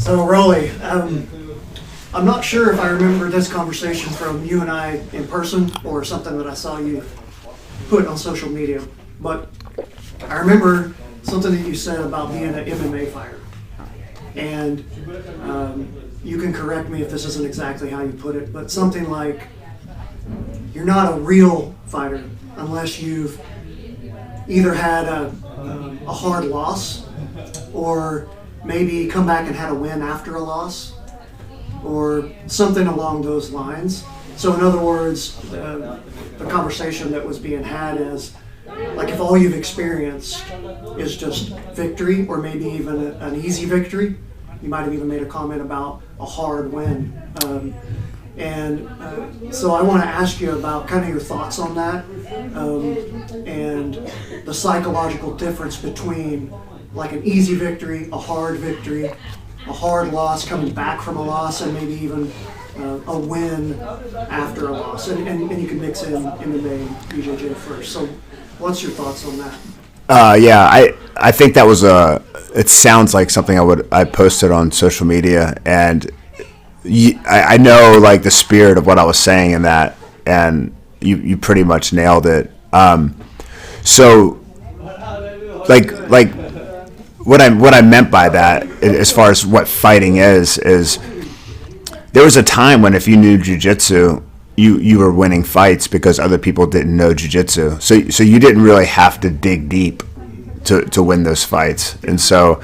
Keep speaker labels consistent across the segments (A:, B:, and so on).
A: So, Roli, I'm not sure if I remember this conversation from you and I in person or something that I saw you put on social media, but I remember something that you said about being an MMA fighter. And you can correct me if this isn't exactly how you put it, but something like, you're not a real fighter unless you've either had a hard loss, or maybe come back and had a win after a loss, or something along those lines. So in other words, the conversation that was being had is, like, if all you've experienced is just victory, or maybe even an easy victory. You might have even made a comment about a hard win. So I want to ask you about kind of your thoughts on that, and the psychological difference between like an easy victory, a hard loss, coming back from a loss, and maybe even a win after a loss. And you can mix in MMA and BJJ first. So what's your thoughts on that?
B: Yeah, I think that was it sounds like something I posted on social media, and I know like the spirit of what I was saying in that, and you pretty much nailed it. So like what I meant by that, as far as what fighting is there was a time when if you knew jiu-jitsu, you were winning fights because other people didn't know jiu-jitsu. So you didn't really have to dig deep to win those fights. And so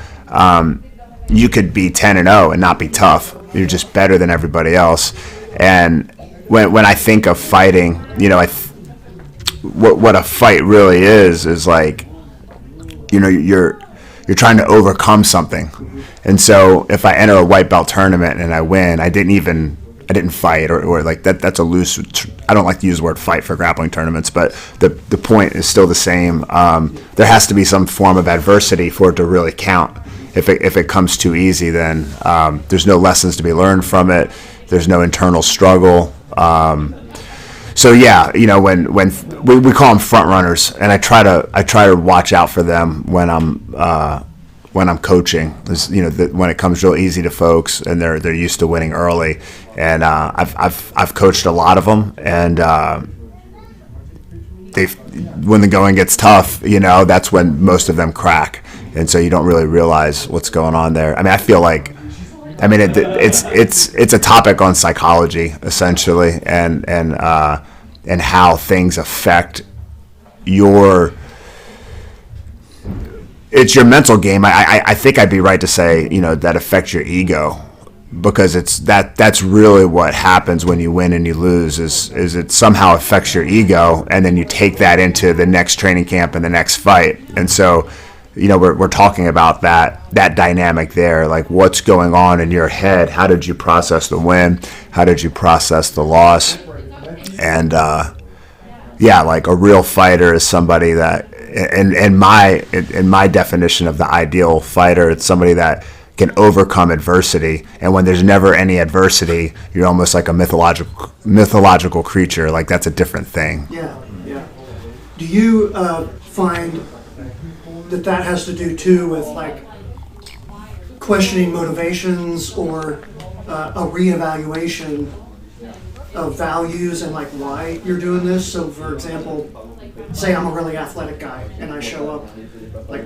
B: you could be 10-0 and not be tough. You're just better than everybody else. And when I think of fighting, you know, what a fight really is like, you know, you're trying to overcome something. And so if I enter a white belt tournament and I win, I didn't fight, or like that's a loose, I don't like to use the word fight for grappling tournaments, but the point is still the same. There has to be some form of adversity for it to really count. If it comes too easy, then there's no lessons to be learned from it. There's no internal struggle. So yeah, you know, when we call them front runners, and I try to watch out for them when I'm coaching. You know, when it comes real easy to folks and they're used to winning early, and I've coached a lot of them, and when the going gets tough, you know, that's when most of them crack, and so you don't really realize what's going on there. I mean, I feel like, I mean, it's a topic on psychology essentially, and how things affect it's your mental game. I think I'd be right to say, you know, that affects your ego, because that's really what happens when you win and you lose is it somehow affects your ego, and then you take that into the next training camp and the next fight. And so, you know, we're talking about that dynamic there, like what's going on in your head. How did you process the win? How did you process the loss? And yeah, like a real fighter is somebody that, in my definition of the ideal fighter, it's somebody that can overcome adversity. And when there's never any adversity, you're almost like a mythological creature. Like, that's a different thing.
A: Yeah. Do you find that has to do too with like questioning motivations, or a reevaluation of values and like why you're doing this? So for example, say I'm a really athletic guy and I show up, like,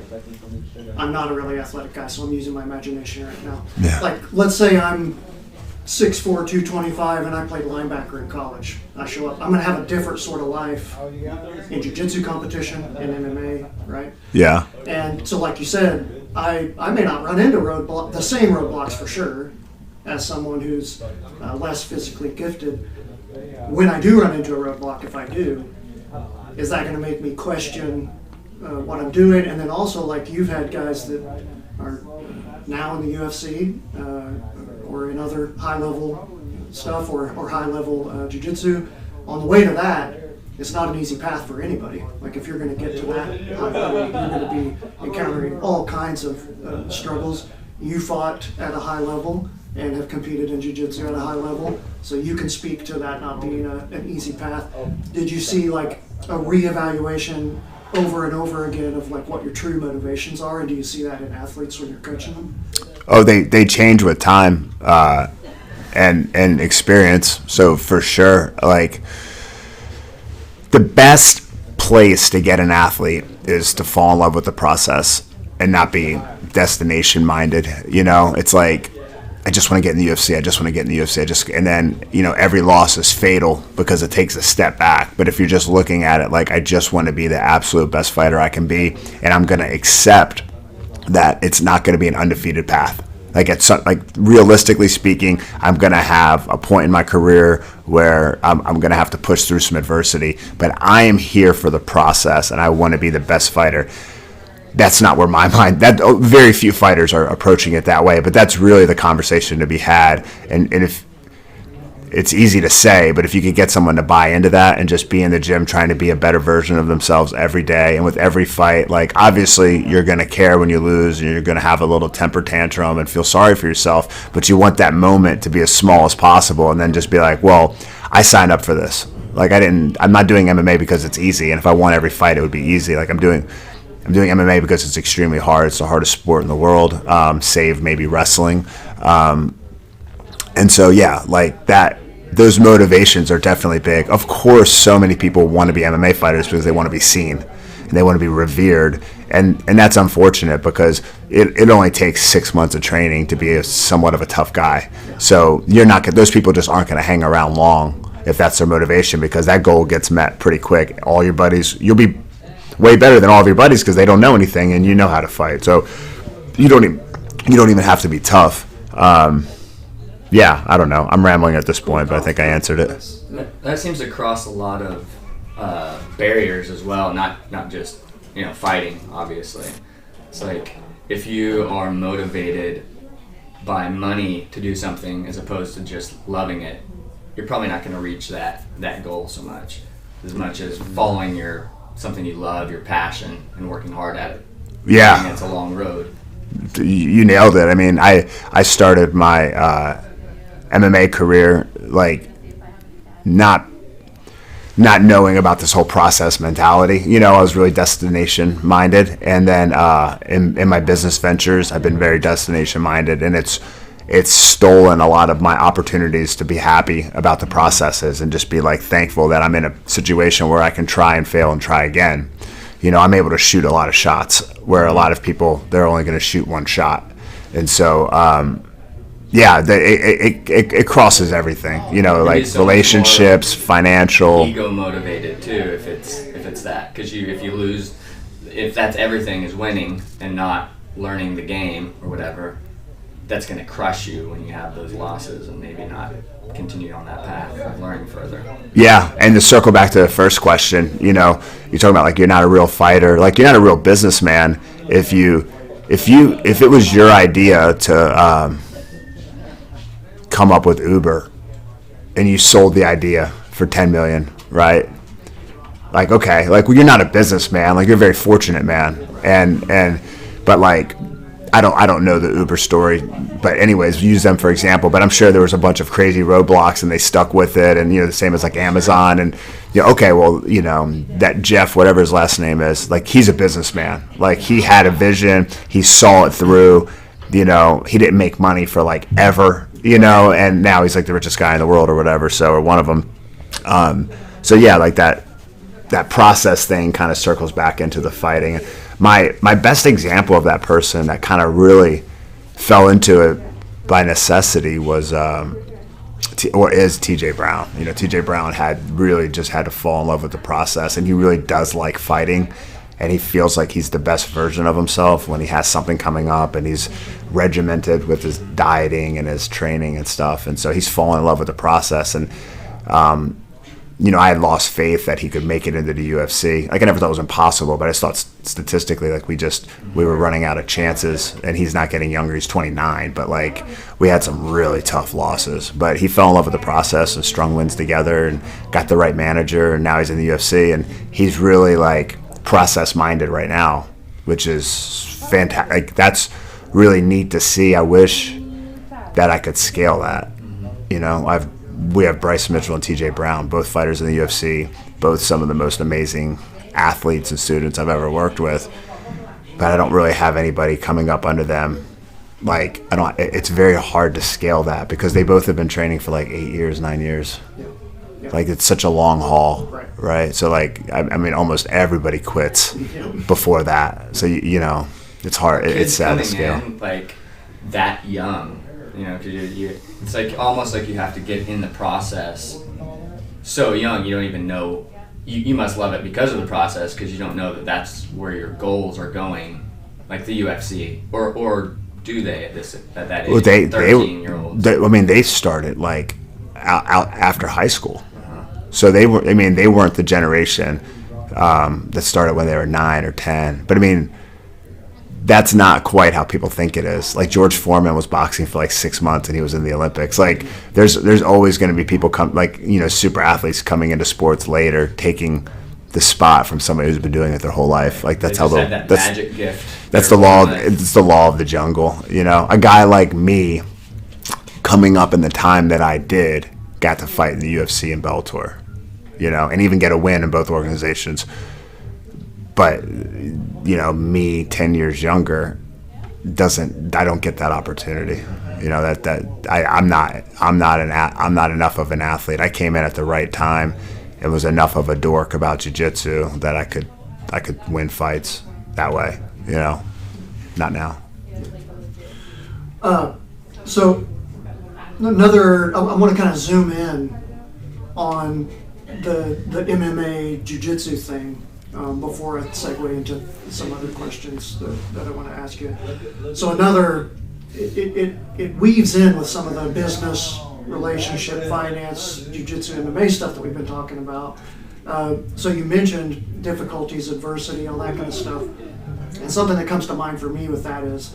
A: I'm not a really athletic guy, so I'm using my imagination right now.
B: Yeah.
A: Like, let's say I'm 6'4", 225, and I played linebacker in college. I show up, I'm going to have a different sort of life in jiu-jitsu competition and MMA, right?
B: Yeah.
A: And so like you said, I may not run into the same roadblocks for sure as someone who's less physically gifted. When I do run into a roadblock, if I do, is that going to make me question what I'm doing? And then also, like, you've had guys that are now in the UFC or in other high-level stuff or high-level jiu-jitsu. On the way to that, it's not an easy path for anybody. Like, if you're going to get to that high level, you're going to be encountering all kinds of struggles. You fought at a high level and have competed in jiu-jitsu at a high level, so you can speak to that not being an easy path. Did you see like a reevaluation over and over again of like what your true motivations are, and do you see that in athletes when you're coaching them?
B: Oh, they change with time and experience. So for sure, like the best place to get an athlete is to fall in love with the process and not be destination minded. You know, it's like, I just want to get in the UFC. I just want to get in the UFC. And then, you know, every loss is fatal because it takes a step back. But if you're just looking at it like, I just want to be the absolute best fighter I can be, and I'm going to accept that it's not going to be an undefeated path. Like, realistically speaking, I'm going to have a point in my career where I'm going to have to push through some adversity. But I am here for the process, and I want to be the best fighter. That's not where my mind, that very few fighters are approaching it that way, but that's really the conversation to be had. And if it's easy to say, but if you could get someone to buy into that and just be in the gym trying to be a better version of themselves every day, and with every fight, like, obviously you're going to care when you lose, and you're going to have a little temper tantrum and feel sorry for yourself, but you want that moment to be as small as possible, and then just be like, well, I signed up for this. Like, I'm not doing MMA because it's easy, and if I won every fight it would be easy. Like, I'm doing MMA because it's extremely hard. It's the hardest sport in the world, save maybe wrestling. And so, yeah, like that, those motivations are definitely big. Of course, so many people want to be MMA fighters because they want to be seen and they want to be revered. And that's unfortunate because it only takes 6 months of training to be somewhat of a tough guy. So those people just aren't going to hang around long if that's their motivation, because that goal gets met pretty quick. All your buddies, you'll be way better than all of your buddies because they don't know anything and you know how to fight. So you don't even have to be tough. Yeah, I don't know. I'm rambling at this point, but I think I answered it.
C: That seems to cross a lot of barriers as well, not just, you know, fighting, obviously. It's like, if you are motivated by money to do something as opposed to just loving it, you're probably not going to reach that goal so much as following something you love, your passion, and working hard at it.
B: Yeah.
C: It's a long road.
B: You nailed it. I mean, I started my MMA career like not knowing about this whole process mentality. You know, I was really destination minded, and then in my business ventures, I've been very destination minded, and it's stolen a lot of my opportunities to be happy about the processes and just be like thankful that I'm in a situation where I can try and fail and try again. You know, I'm able to shoot a lot of shots where a lot of people, they're only going to shoot one shot. And so, yeah, it crosses everything, you know, like so relationships, financial.
C: Ego motivated too, if it's that, because if you lose, if that's everything is winning and not learning the game or whatever, that's going to crush you when you have those losses and maybe not continue on that path of learning further.
B: Yeah, and to circle back to the first question, you know, you're talking about like you're not a real fighter, like you're not a real businessman if it was your idea to come up with Uber and you sold the idea for 10 million, right? Like, okay, like, well, you're not a businessman, like you're a very fortunate man, but like I don't know the Uber story, but anyways, use them for example. But I'm sure there was a bunch of crazy roadblocks and they stuck with it, and you know, the same as like Amazon, and you know, okay, well, you know, that Jeff, whatever his last name is, like he's a businessman. Like he had a vision, he saw it through. You know, he didn't make money for like ever, you know, and now he's like the richest guy in the world or whatever. So, or one of them. So yeah, like that process thing kind of circles back into the fighting. My best example of that person that kind of really fell into it by necessity was is TJ Brown. You know, TJ Brown had to fall in love with the process, and he really does like fighting, and he feels like he's the best version of himself when he has something coming up, and he's regimented with his dieting and his training and stuff, and so he's fallen in love with the process. And you know, I had lost faith that he could make it into the UFC. Like, I never thought it was impossible, but I just thought statistically, like, we were running out of chances, and he's not getting younger. He's 29, but, like, we had some really tough losses. But he fell in love with the process and strung wins together and got the right manager, and now he's in the UFC, and he's really, like, process-minded right now, which is fantastic. Like, that's really neat to see. I wish that I could scale that. You know, we have Bryce Mitchell and TJ Brown, both fighters in the UFC, both some of the most amazing athletes and students I've ever worked with, but I don't really have anybody coming up under them like, it's very hard to scale that because they both have been training for like 8 years, 9 years.
A: Yeah. Yeah.
B: Like, it's such a long haul,
A: Right.
B: right? So, like, I mean, almost everybody quits before that. So, you know, it's hard. It's
C: Kids
B: sad to
C: coming
B: scale.
C: in, like, that young, you know, because it's like almost like you have to get in the process so young you don't even know. You must love it because of the process, because you don't know that that's where your goals are going, like the UFC, or do they at that age?
B: Well,
C: 13-year-olds.
B: I mean, they started like out after high school, so they were. I mean, they weren't the generation that started when they were 9 or 10. But I mean, that's not quite how people think it is. Like, George Foreman was boxing for like 6 months and he was in the Olympics. Like, there's always going to be people super athletes coming into sports later, taking the spot from somebody who's been doing it their whole life. Like, that's
C: They
B: how
C: just had that magic gift.
B: that's the law. It's the law of the jungle. You know, a guy like me, coming up in the time that I did, got to fight in the UFC and Bellator. You know, and even get a win in both organizations. But, you know, me 10 years younger I don't get that opportunity. You know, I'm not enough of an athlete. I came in at the right time and was enough of a dork about jiu-jitsu that I could win fights that way, you know. Not now.
A: So I want to kind of zoom in on the MMA jiu-jitsu thing before I segue into some other questions that I want to ask you. So it weaves in with some of the business, relationship, finance, jiu-jitsu, MMA stuff that we've been talking about. So you mentioned difficulties, adversity, all that kind of stuff. And something that comes to mind for me with that is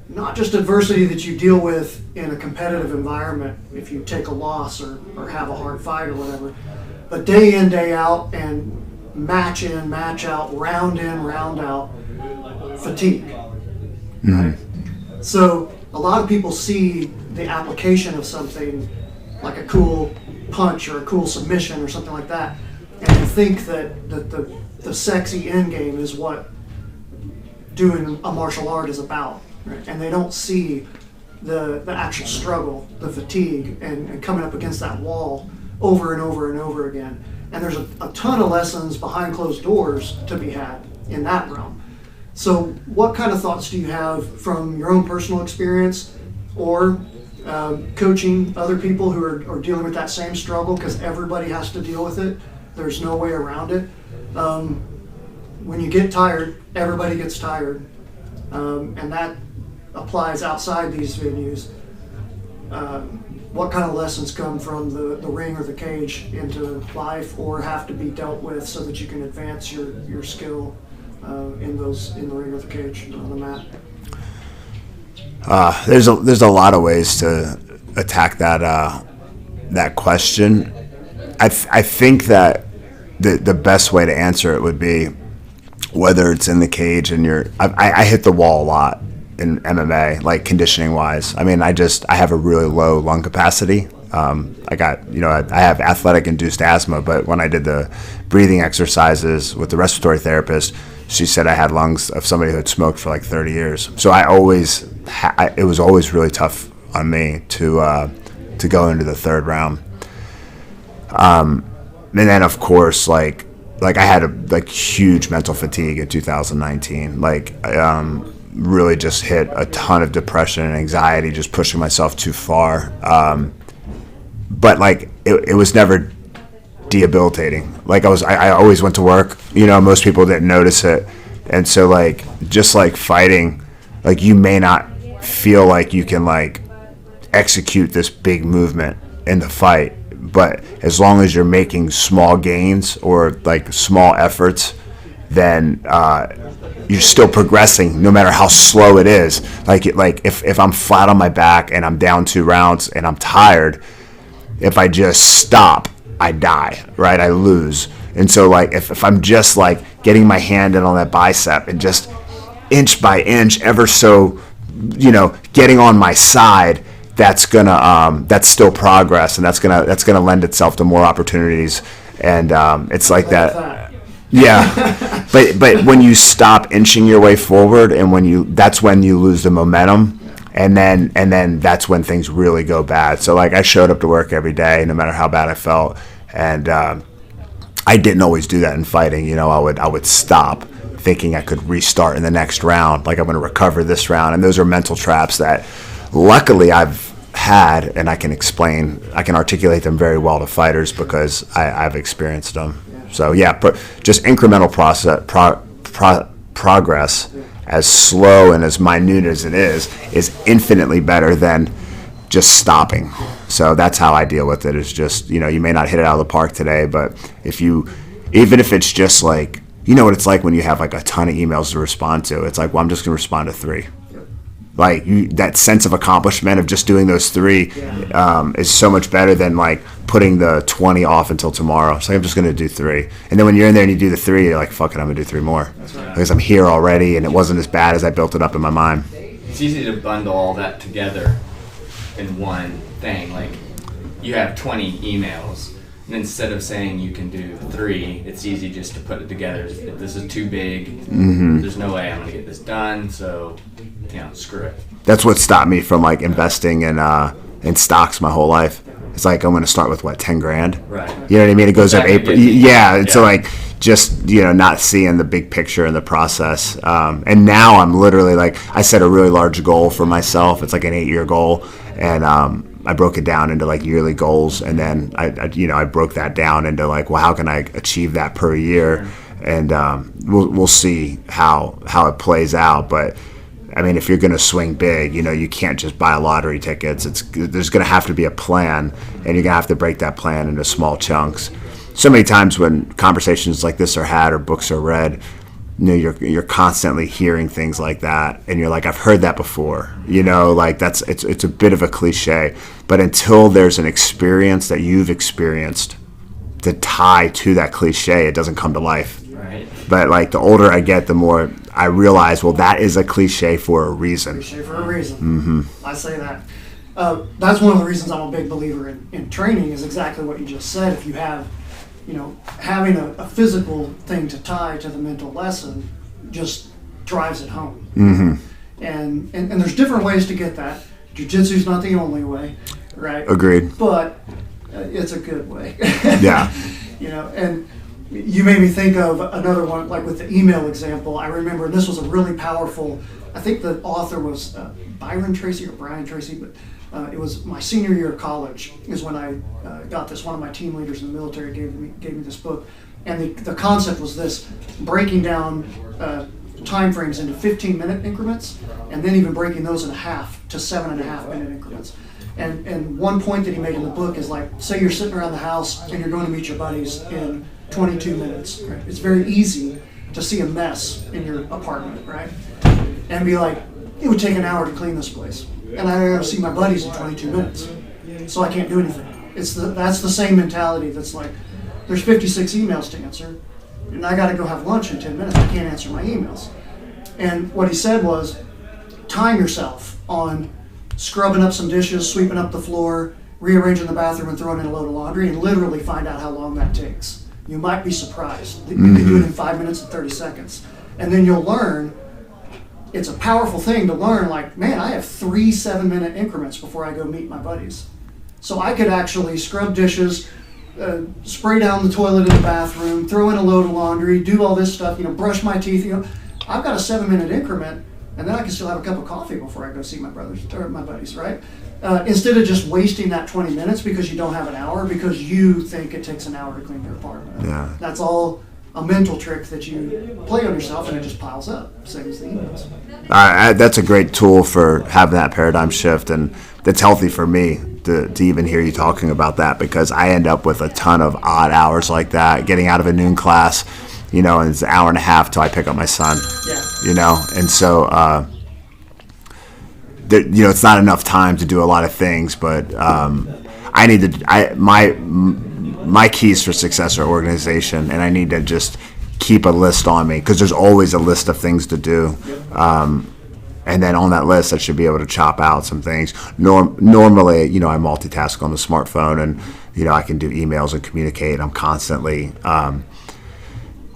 A: not just adversity that you deal with in a competitive environment if you take a loss or have a hard fight or whatever, but day in, day out, and match in, match out, round in, round out, fatigue.
B: Mm-hmm.
A: Right? So a lot of people see the application of something like a cool punch or a cool submission or something like that, and they think that the sexy end game is what doing a martial art is about. Right? And they don't see the actual struggle, the fatigue, and coming up against that wall over and over and over again. And there's a ton of lessons behind closed doors to be had in that realm. So what kind of thoughts do you have from your own personal experience or coaching other people who are dealing with that same struggle, because everybody has to deal with it. There's no way around it. When you get tired, everybody gets tired. And that applies outside these venues. What kind of lessons come from the ring or the cage into life, or have to be dealt with so that you can advance your skill in the ring or the cage on the mat?
B: There's a lot of ways to attack that question. I think that the best way to answer it would be whether it's in the cage and I hit the wall a lot in MMA, like conditioning wise. I mean, I have a really low lung capacity. I have athletic induced asthma, but when I did the breathing exercises with the respiratory therapist, she said I had lungs of somebody who had smoked for like 30 years. So it was always really tough on me to go into the third round. And then of course, like I had huge mental fatigue in 2019. Really just hit a ton of depression and anxiety, just pushing myself too far. But it was never debilitating. I always went to work. You know, most people didn't notice it. And so just like fighting, you may not feel like you can execute this big movement in the fight, but as long as you're making small gains or small efforts, then you're still progressing no matter how slow it is. If I'm flat on my back and I'm down 2 rounds and I'm tired, if I just stop, I die, right? I lose. And so if I'm just getting my hand in on that bicep and just inch by inch, ever so, getting on my side, that's still progress, and that's gonna lend itself to more opportunities. And it's like that. Yeah, but when you stop inching your way forward, and that's when you lose the momentum, and then that's when things really go bad. So like I showed up to work every day, no matter how bad I felt, and I didn't always do that in fighting. You know, I would stop thinking I could restart in the next round, like I'm going to recover this round, and those are mental traps that luckily I've had, and I can articulate them very well to fighters because I've experienced them. So yeah, just incremental progress, as slow and as minute as it is infinitely better than just stopping. So that's how I deal with it. Is just, you may not hit it out of the park today, but even if it's just like, you know what it's like when you have like a ton of emails to respond to. It's like, well, I'm just going to respond to 3. Like that sense of accomplishment of just doing those 3 is so much better than like putting the 20 off until tomorrow. So I'm just going to do 3. And then when you're in there and you do the 3, you're like, fuck it, I'm going to do 3 more. Right. Because I'm here already, and it wasn't as bad as I built it up in my mind.
C: It's easy to bundle all that together in one thing. Like you have 20 emails, and instead of saying you can do 3, it's easy just to put it together. If this is too big, there's no way I'm going to get this done, so screw it. That's
B: what stopped me from like investing in stocks my whole life. It's like I'm going to start with what, 10 grand? Right. You know what I mean? It goes up 8. Yeah. So like just not seeing the big picture in the process. And now I'm literally like, I set a really large goal for myself. It's like an 8-year goal, and I broke it down into like yearly goals, and then I broke that down into like, well, how can I achieve that per year? And we'll see how it plays out, but. I mean, if you're going to swing big, you can't just buy lottery tickets. There's going to have to be a plan, and you're going to have to break that plan into small chunks. So many times when conversations like this are had or books are read, you're constantly hearing things like that, and you're like, I've heard that before. Like it's a bit of a cliche, but until there's an experience that you've experienced to tie to that cliche, it doesn't come to life. Right. But like the older I get, the more I realize, well, that is a cliche for a reason.
A: Cliche for a reason. Mm-hmm. I say that. That's one of the reasons I'm a big believer in training, is exactly what you just said. If you have, having a physical thing to tie to the mental lesson just drives it home. Mm-hmm. And there's different ways to get that. Jiu-jitsu's not the only way, right?
B: Agreed.
A: But it's a good way.
B: Yeah.
A: And you made me think of another one, like with the email example. I remember this was a really powerful, I think the author was Brian Tracy, but it was my senior year of college is when I got this. One of my team leaders in the military gave me this book. And the concept was this: breaking down time frames into 15-minute increments, and then even breaking those in half to 7.5-minute increments. And one point that he made in the book is like, say you're sitting around the house and you're going to meet your buddies in 22 minutes. Right? It's very easy to see a mess in your apartment, right? And be like, it would take an hour to clean this place, and I gotta see my buddies in 22 minutes, so I can't do anything. That's the same mentality. That's like, there's 56 emails to answer, and I gotta go have lunch in 10 minutes. I can't answer my emails. And what he said was, time yourself on scrubbing up some dishes, sweeping up the floor, rearranging the bathroom, and throwing in a load of laundry, and literally find out how long that takes. You might be surprised. You can do it in 5 minutes and 30 seconds. And then you'll learn, it's a powerful thing to learn, like, man, I have 3 7-minute increments before I go meet my buddies. So I could actually scrub dishes, spray down the toilet in the bathroom, throw in a load of laundry, do all this stuff, brush my teeth. I've got a 7-minute increment, and then I can still have a cup of coffee before I go see my buddies, right? Instead of just wasting that 20 minutes because you don't have an hour, because you think it takes an hour to clean your apartment.
B: Yeah.
A: That's all a mental trick that you play on yourself, and it just piles up, same as the emails.
B: That's a great tool for having that paradigm shift, and that's healthy for me to even hear you talking about that, because I end up with a ton of odd hours like that, getting out of a noon class, and it's an hour and a half till I pick up my son. Yeah. And so it's not enough time to do a lot of things, but I need to. My keys for success are organization, and I need to just keep a list on me, because there's always a list of things to do. And then on that list, I should be able to chop out some things. Normally, I multitask on the smartphone, and I can do emails and communicate. I'm constantly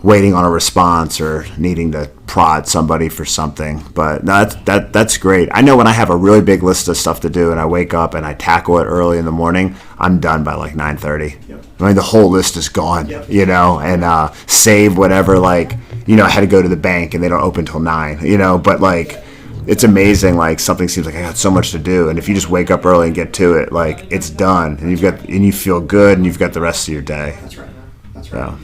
B: waiting on a response or needing to prod somebody for something. But no, that's great. I know when I have a really big list of stuff to do and I wake up and I tackle it early in the morning, I'm done by like 9:30.
A: Yep.
B: I mean, the whole list is gone,
A: Yep.
B: you know, and save whatever, like, you know, I had to go to the bank and they don't open till 9, you know, but like, it's amazing, like, something seems like I got so much to do, and if you just wake up early and get to it, like, it's done, and you feel good, and you've got the rest of your day.
A: That's right. That's right.
B: So.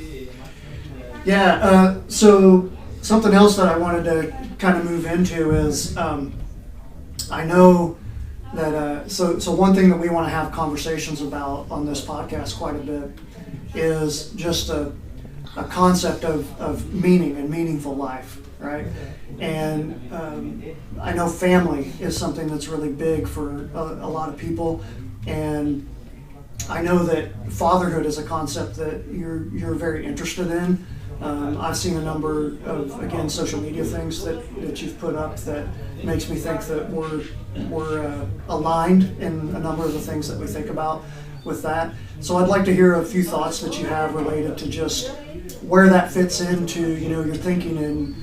A: Yeah. So something else that I wanted to kind of move into is I know that so one thing that we want to have conversations about on this podcast quite a bit is just a concept of meaning and meaningful life, right? And I know family is something that's really big for a lot of people, and I know that fatherhood is a concept that you're very interested in. I've seen a number of, again, social media things that you've put up that makes me think that we're aligned in a number of the things that we think about with that. So I'd like to hear a few thoughts that you have related to just where that fits into, you know, your thinking and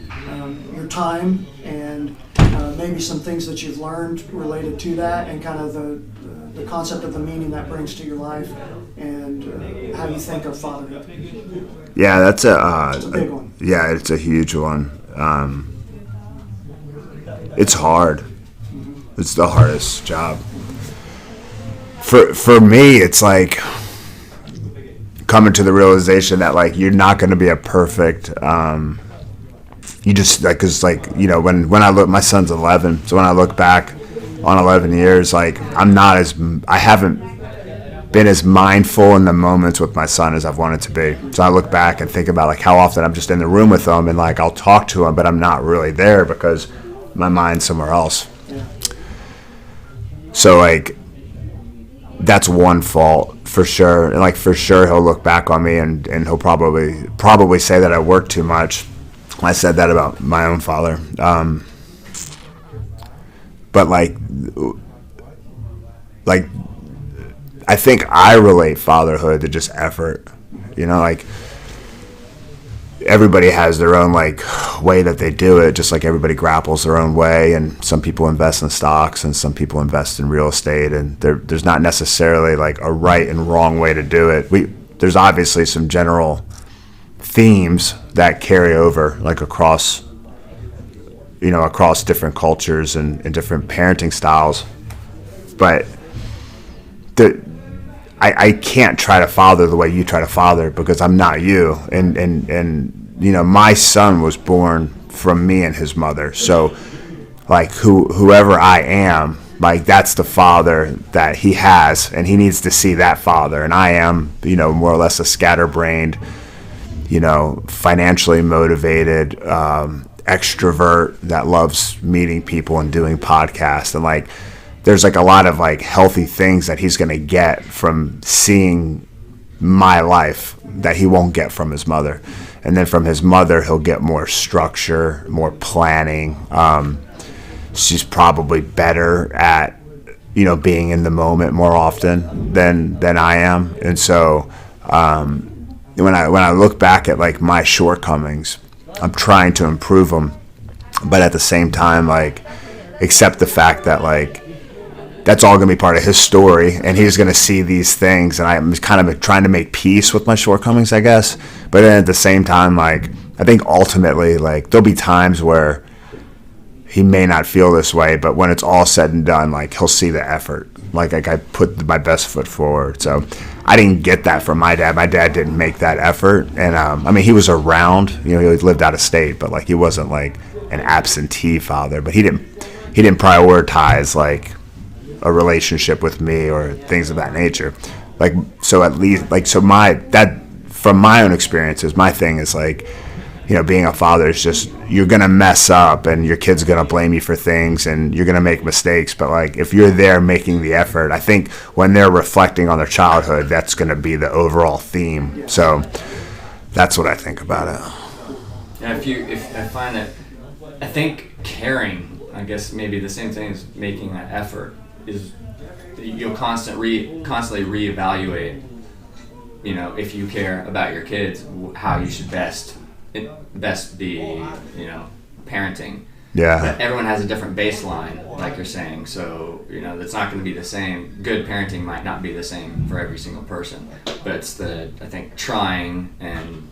A: your time, and maybe some things that you've learned related to that, and kind of the concept of the meaning that brings to your life, and how you think of fatherhood.
B: Yeah, that's
A: It's a big one.
B: Yeah, it's a huge one. It's hard. It's the hardest job. For me, it's like coming to the realization that, like, you're not going to be a perfect. You just, like, cause, like, you know, when I look, my son's 11, so when I look back on 11 years, like, I haven't been as mindful in the moments with my son as I've wanted to be. So I look back and think about, like, how often I'm just in the room with him and, like, I'll talk to him, but I'm not really there because my mind's somewhere else.
A: Yeah.
B: So, like, that's one fault for sure. And, like, for sure he'll look back on me and he'll probably say that I work too much. I said that about my own father. But like I think I relate fatherhood to just effort. You know, like, everybody has their own, like, way that they do it, just like everybody grapples their own way, and some people invest in stocks and some people invest in real estate, and there's not necessarily, like, a right and wrong way to do it. There's obviously some general themes that carry over, like, across different cultures and different parenting styles, but I can't try to father the way you try to father, because I'm not you. And you know, my son was born from me and his mother. So, like, whoever I am, like, that's the father that he has, and he needs to see that father. And I am, you know, more or less a scatterbrained, you know, financially motivated, extrovert that loves meeting people and doing podcasts, and, like, there's, like, a lot of, like, healthy things that he's going to get from seeing my life that he won't get from his mother. And then from his mother, he'll get more structure, more planning. She's probably better at, you know, being in the moment more often than I am. And so when I look back at, like, my shortcomings, I'm trying to improve them, but at the same time, like, accept the fact that, like, that's all going to be part of his story, and he's going to see these things, and I'm kind of trying to make peace with my shortcomings, I guess. But then at the same time, like, I think ultimately, like, there'll be times where he may not feel this way, but when it's all said and done, like, he'll see the effort. Like I put my best foot forward. So I didn't get that from my dad. My dad didn't make that effort, and I mean, he was around. You know, he lived out of state, but, like, he wasn't, like, an absentee father. But he didn't prioritize, like, a relationship with me or things of that nature. Like, so at least, like, so from my own experiences, my thing is, like, you know, being a father is just, you're going to mess up and your kid's going to blame you for things and you're going to make mistakes. But, like, if you're there making the effort, I think when they're reflecting on their childhood, that's going to be the overall theme. So that's what I think about it.
C: Yeah, if I find that, I think caring, I guess maybe the same thing as making that effort, is you'll constantly reevaluate, you know, if you care about your kids, how you should best best be, parenting.
B: Yeah.
C: But everyone has a different baseline, like you're saying. So, it's not going to be the same. Good parenting might not be the same for every single person. But it's I think, trying and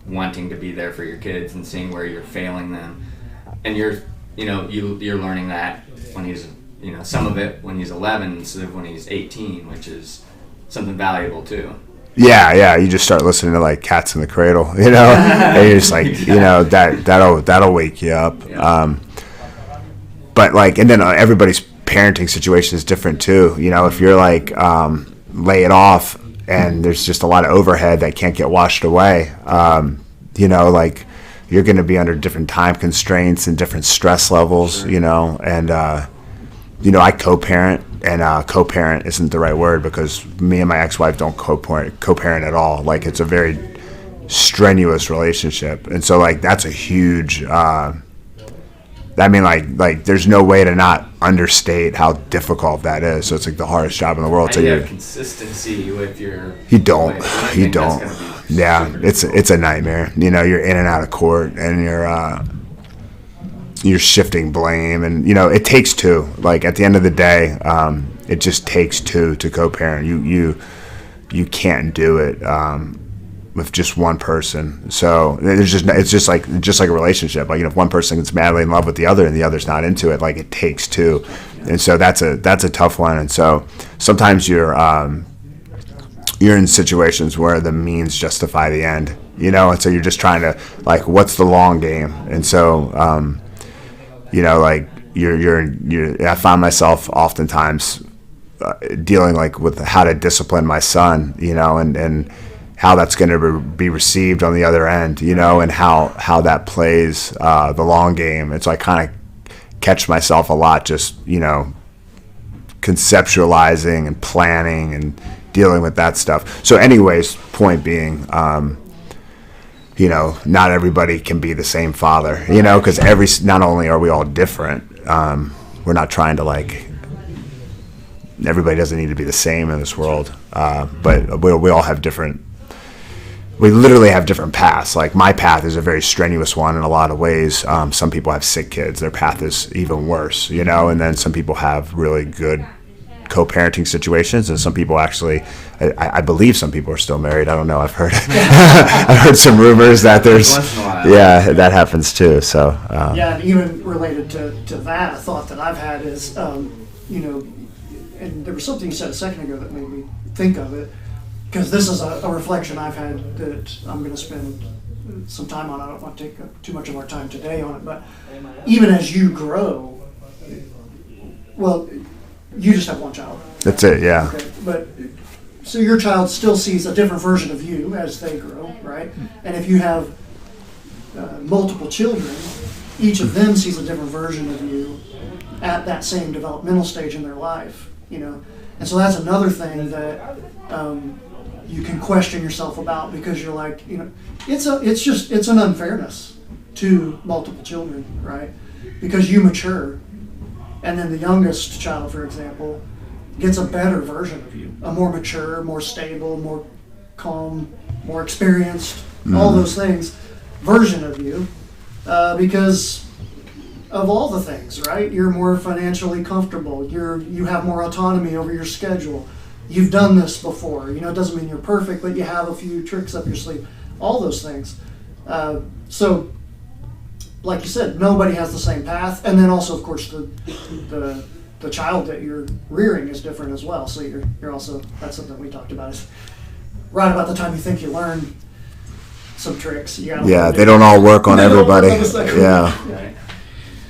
C: wanting to be there for your kids and seeing where you're failing them. And you're learning that when he's, some of it when he's 11 instead of when he's 18, which is something valuable too.
B: Yeah, you just start listening to like Cats in the Cradle, and you're just like, that'll wake you up.
C: Yeah.
B: But like, and then everybody's parenting situation is different too. If you're like lay it off and there's just a lot of overhead that can't get washed away, like you're going to be under different time constraints and different stress levels,
C: Sure.
B: And I co-parent. And co-parent isn't the right word because me and my ex-wife don't co-parent at all. Like, it's a very strenuous relationship. And so, like, that's a huge there's no way to not understate how difficult that is. So it's like the hardest job in the world.
C: And
B: So
C: you have consistency with your
B: You don't.
C: wife.
B: You don't. Yeah, it's a nightmare. You're in and out of court, and you're shifting blame, and it takes two. Like, at the end of the day, it just takes two to co-parent. You can't do it with just one person. So it's just like a relationship. Like, if one person gets madly in love with the other and the other's not into it, like, it takes two. And so that's a tough one. And so sometimes you're in situations where the means justify the end. And so you're just trying to, like, what's the long game? And so like I find myself oftentimes dealing like with how to discipline my son, and how that's going to be received on the other end, and how that plays the long game. And so I kind of catch myself a lot just, conceptualizing and planning and dealing with that stuff. So anyways, point being, not everybody can be the same father, because not only are we all different, we're not trying to everybody doesn't need to be the same in this world, but we all have we literally have different paths. Like, my path is a very strenuous one in a lot of ways. Some people have sick kids, their path is even worse, and then some people have really good co-parenting situations, and some people actually, I believe some people are still married. I don't know. I've heard I've heard some rumors that there's
C: Once in a while.
B: Yeah, that happens too. So
A: Yeah, and even related to that, a thought that I've had is, and there was something you said a second ago that made me think of it, because this is a reflection I've had that I'm going to spend some time on. I don't want to take up too much of our time today on it, but even as you grow, well, you just have one child.
B: that's it. Yeah.
A: Okay, but so your child still sees a different version of you as they grow, right? And if you have multiple children, each of them sees a different version of you at that same developmental stage in their life, And so that's another thing that you can question yourself about, because you're like, it's an unfairness to multiple children, right? Because you mature. And then the youngest child, for example, gets a better version of you, a more mature, more stable, more calm, more experienced, all those things, version of you, because of all the things, right? You're more financially comfortable. You have more autonomy over your schedule. You've done this before. It doesn't mean you're perfect, but you have a few tricks up your sleeve. All those things. So, like you said, nobody has the same path, and then also, of course, the child that you're rearing is different as well. So you're also, that's something we talked about, is right about the time you think you learn some tricks.
B: They don't all work on everybody. Yeah.
C: Right.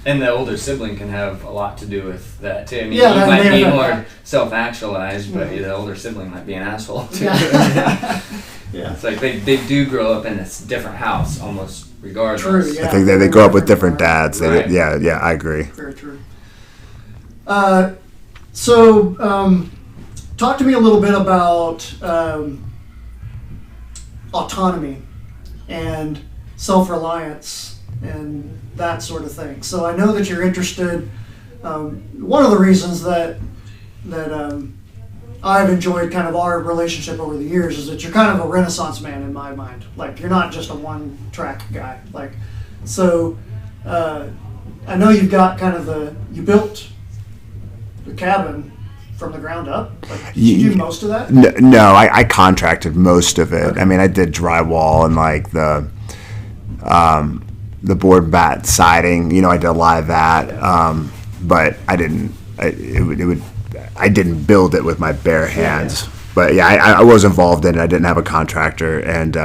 C: And the older sibling can have a lot to do with that too. I mean,
A: Yeah,
C: you might be more
A: that.
C: self-actualized, but the older sibling might be an asshole too.
A: Yeah. Yeah.
C: It's like they do grow up in a different house almost regardless.
A: True, yeah.
B: I think they grow up with different dads.
C: Right.
B: Yeah, I agree.
A: Very true. So, talk to me a little bit about autonomy and self-reliance and that sort of thing. So I know that you're interested. One of the reasons that I've enjoyed kind of our relationship over the years is that you're kind of a renaissance man in my mind. Like, you're not just a one-track guy. Like, so I know you've got kind of you built the cabin from the ground up. Like, did you do most of that?
B: No, I contracted most of it. Okay. I mean, I did drywall and like the board bat siding. You know, I did a lot of that, but I didn't. I didn't build it with my bare hands. Yeah. But yeah, I was involved in it. I didn't have a contractor, and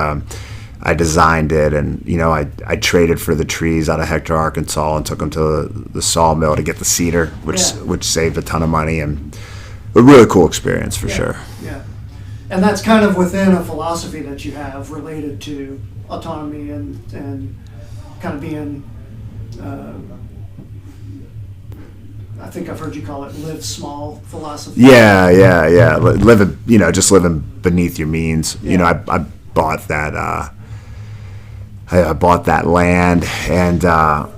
B: I designed it. And you know, I traded for the trees out of Hector, Arkansas, and took them to the sawmill to get the cedar, which saved a ton of money, and a really cool experience for sure.
A: Yeah, and that's kind of within a philosophy that you have related to autonomy and kind of being. I think I've heard you call it live small philosophy.
B: Yeah. Just living beneath your means. Yeah. You know, I bought that. I bought that land, and I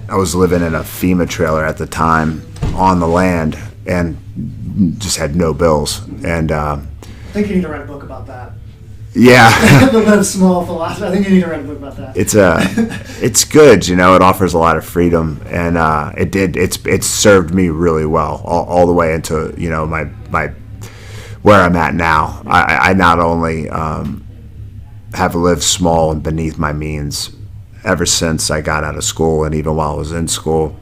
B: was living in a FEMA trailer at the time on the land, and just had no bills. And
A: I think you need to write a book about that.
B: Yeah.
A: The live small philosophy. I think you need to write a book about that.
B: It's good, you know. It offers a lot of freedom, and it served me really well all the way into, you know, my where I'm at now. I not only have lived small and beneath my means ever since I got out of school, and even while I was in school.